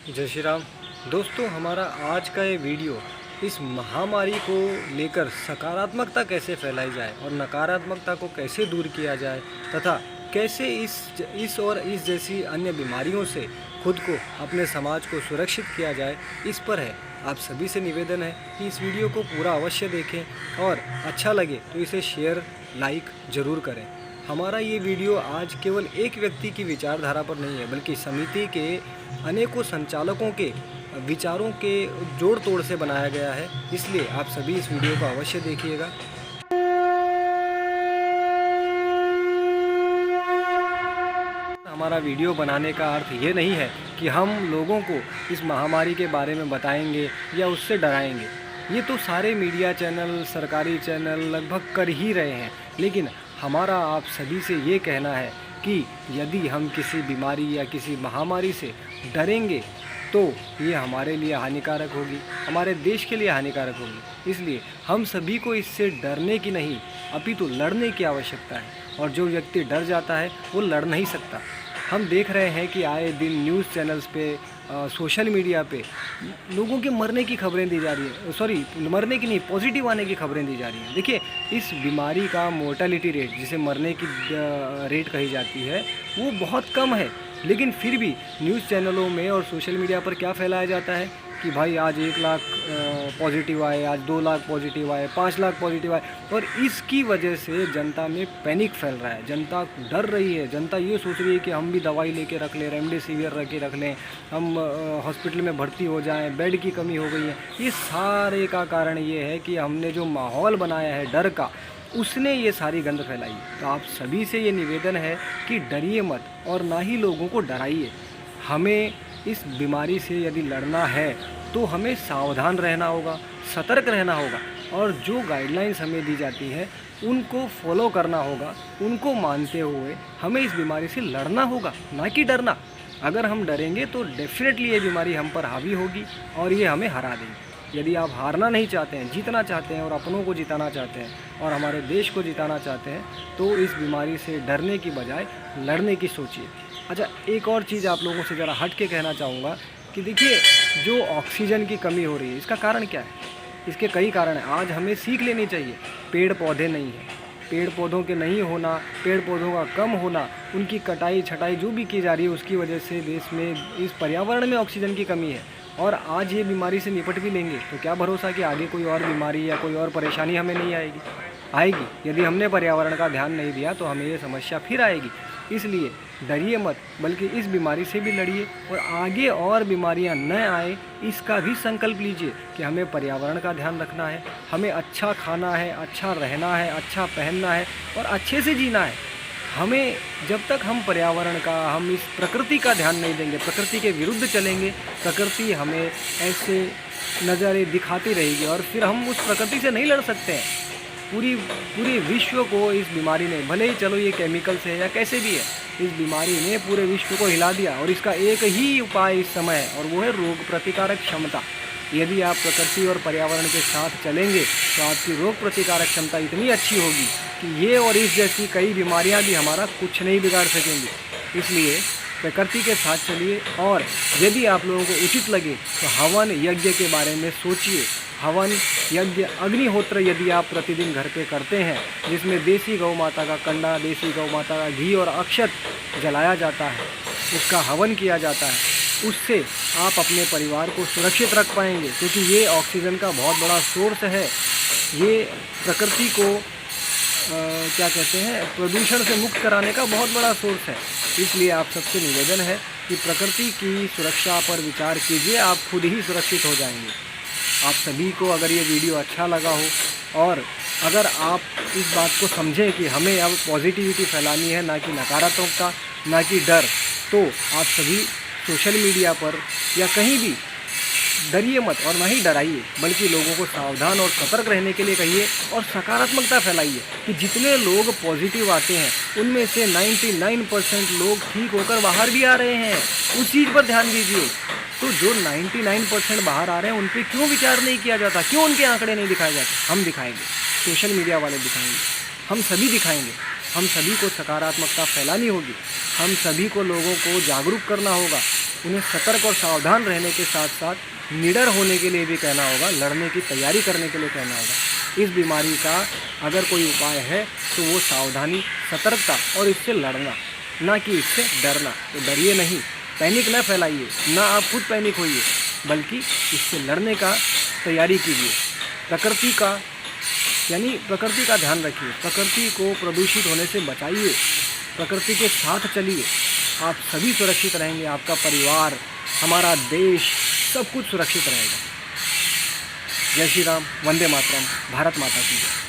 जय श्री राम। दोस्तों, हमारा आज का ये वीडियो इस महामारी को लेकर सकारात्मकता कैसे फैलाई जाए और नकारात्मकता को कैसे दूर किया जाए तथा कैसे इस और इस जैसी अन्य बीमारियों से खुद को, अपने समाज को सुरक्षित किया जाए, इस पर है। आप सभी से निवेदन है कि इस वीडियो को पूरा अवश्य देखें और अच्छा लगे तो इसे शेयर, लाइक ज़रूर करें। हमारा ये वीडियो आज केवल एक व्यक्ति की विचारधारा पर नहीं है, बल्कि समिति के अनेकों संचालकों के विचारों के जोड़ तोड़ से बनाया गया है। इसलिए आप सभी इस वीडियो को अवश्य देखिएगा। हमारा वीडियो बनाने का अर्थ ये नहीं है कि हम लोगों को इस महामारी के बारे में बताएंगे या उससे डराएंगे। ये तो सारे मीडिया चैनल, सरकारी चैनल लगभग कर ही रहे हैं, लेकिन हमारा आप सभी से ये कहना है कि यदि हम किसी बीमारी या किसी महामारी से डरेंगे तो ये हमारे लिए हानिकारक होगी, हमारे देश के लिए हानिकारक होगी। इसलिए हम सभी को इससे डरने की नहीं, अपितु लड़ने की आवश्यकता है। और जो व्यक्ति डर जाता है वो लड़ नहीं सकता। हम देख रहे हैं कि आए दिन न्यूज़ चैनल्स पे, सोशल मीडिया पे लोगों के मरने की खबरें दी जा रही है। सॉरी, मरने की नहीं, पॉजिटिव आने की खबरें दी जा रही हैं। देखिए, इस बीमारी का मोर्टेलिटी रेट, जिसे मरने की रेट कही जाती है, वो बहुत कम है। लेकिन फिर भी न्यूज़ चैनलों में और सोशल मीडिया पर क्या फैलाया जाता है कि भाई आज 1 लाख पॉजिटिव आए, आज 2 लाख पॉजिटिव आए, 5 लाख पॉजिटिव आए। और इसकी वजह से जनता में पैनिक फैल रहा है, जनता डर रही है। जनता ये सोच रही है कि हम भी दवाई लेके रख लें, रेमडेसिविर रख लें, हम हॉस्पिटल में भर्ती हो जाएं, बेड की कमी हो गई है। ये सारे का कारण ये है कि हमने जो माहौल बनाया है डर का, उसने ये सारी गंद फैलाई है। तो आप सभी से ये निवेदन है कि डरिए मत और ना ही लोगों को डराइए। हमें इस बीमारी से यदि लड़ना है तो हमें सावधान रहना होगा, सतर्क रहना होगा, और जो गाइडलाइंस हमें दी जाती है उनको फॉलो करना होगा। उनको मानते हुए हमें इस बीमारी से लड़ना होगा, ना कि डरना। अगर हम डरेंगे तो डेफिनेटली ये बीमारी हम पर हावी होगी और ये हमें हरा देगी। यदि आप हारना नहीं चाहते हैं, जीतना चाहते हैं और अपनों को जिताना चाहते हैं और हमारे देश को जिताना चाहते हैं, तो इस बीमारी से डरने की बजाय लड़ने की सोचिए। अच्छा, एक और चीज़ आप लोगों से ज़रा हट के कहना चाहूँगा कि देखिए, जो ऑक्सीजन की कमी हो रही है, इसका कारण क्या है? इसके कई कारण हैं। आज हमें सीख लेनी चाहिए। पेड़ पौधे नहीं हैं, पेड़ पौधों के नहीं होना, पेड़ पौधों का कम होना, उनकी कटाई छटाई जो भी की जा रही है, उसकी वजह से देश में, इस पर्यावरण में ऑक्सीजन की कमी है। और आज ये बीमारी से निपट भी लेंगे तो क्या भरोसा कि आगे कोई और बीमारी या कोई और परेशानी हमें नहीं आएगी। यदि हमने पर्यावरण का ध्यान नहीं दिया तो हमें ये समस्या फिर आएगी। इसलिए डरिए मत, बल्कि इस बीमारी से भी लड़िए और आगे और बीमारियां न आए, इसका भी संकल्प लीजिए कि हमें पर्यावरण का ध्यान रखना है, हमें अच्छा खाना है, अच्छा रहना है, अच्छा पहनना है और अच्छे से जीना है। हमें, जब तक हम पर्यावरण का, हम इस प्रकृति का ध्यान नहीं देंगे, प्रकृति के विरुद्ध चलेंगे, प्रकृति हमें ऐसे नज़ारे दिखाती रहेगी और फिर हम उस प्रकृति से नहीं लड़ सकते हैं। पूरी विश्व को इस बीमारी ने, भले ही चलो ये केमिकल से है या कैसे भी है, इस बीमारी ने पूरे विश्व को हिला दिया। और इसका एक ही उपाय इस समय है और वो है रोग प्रतिकारक क्षमता। यदि आप प्रकृति और पर्यावरण के साथ चलेंगे तो आपकी रोग प्रतिकारक क्षमता इतनी अच्छी होगी कि ये और इस जैसी कई बीमारियां भी हमारा कुछ नहीं बिगाड़ सकेंगी। इसलिए प्रकृति के साथ चलिए। और यदि आप लोगों को उचित लगे तो हवन यज्ञ के बारे में सोचिए। हवन यज्ञ, अग्निहोत्र यदि आप प्रतिदिन घर पे करते हैं, जिसमें देसी गौ माता का कंडा, देसी गौ माता का घी और अक्षत जलाया जाता है, उसका हवन किया जाता है, उससे आप अपने परिवार को सुरक्षित रख पाएंगे। क्योंकि ये ऑक्सीजन का बहुत बड़ा सोर्स है। ये प्रकृति को क्या कहते हैं, प्रदूषण से मुक्त कराने का बहुत बड़ा सोर्स है। इसलिए आप सबसे निवेदन है कि प्रकृति की सुरक्षा पर विचार कीजिए, आप खुद ही सुरक्षित हो जाएंगे। आप सभी को अगर ये वीडियो अच्छा लगा हो और अगर आप इस बात को समझें कि हमें अब पॉजिटिविटी फैलानी है, ना कि नकारात्मकता, ना कि डर, तो आप सभी सोशल मीडिया पर या कहीं भी डरिए मत और ना ही डराइए, बल्कि लोगों को सावधान और सतर्क रहने के लिए कहिए और सकारात्मकता फैलाइए कि जितने लोग पॉजिटिव आते हैं उनमें से 99% लोग ठीक होकर बाहर भी आ रहे हैं। उस चीज़ पर ध्यान दीजिए। तो जो 99% बाहर आ रहे हैं उन पर क्यों विचार नहीं किया जाता, क्यों उनके आंकड़े नहीं दिखाए जाते? हम दिखाएंगे, सोशल मीडिया वाले दिखाएंगे, हम सभी दिखाएंगे। हम सभी को सकारात्मकता फैलानी होगी। हम सभी को लोगों को जागरूक करना होगा, उन्हें सतर्क और सावधान रहने के साथ साथ निडर होने के लिए भी कहना होगा, लड़ने की तैयारी करने के लिए कहना होगा। इस बीमारी का अगर कोई उपाय है तो वो सावधानी, सतर्कता और इससे लड़ना, ना कि इससे डरना। तो डरिए नहीं, पैनिक न फैलाइए, ना आप खुद पैनिक होइए, बल्कि इससे लड़ने का तैयारी कीजिए। प्रकृति का ध्यान रखिए, प्रकृति को प्रदूषित होने से बचाइए, प्रकृति के साथ चलिए। आप सभी सुरक्षित रहेंगे, आपका परिवार, हमारा देश, सब कुछ सुरक्षित रहेगा। जय श्री राम, वंदे मातरम, भारत माता की जय।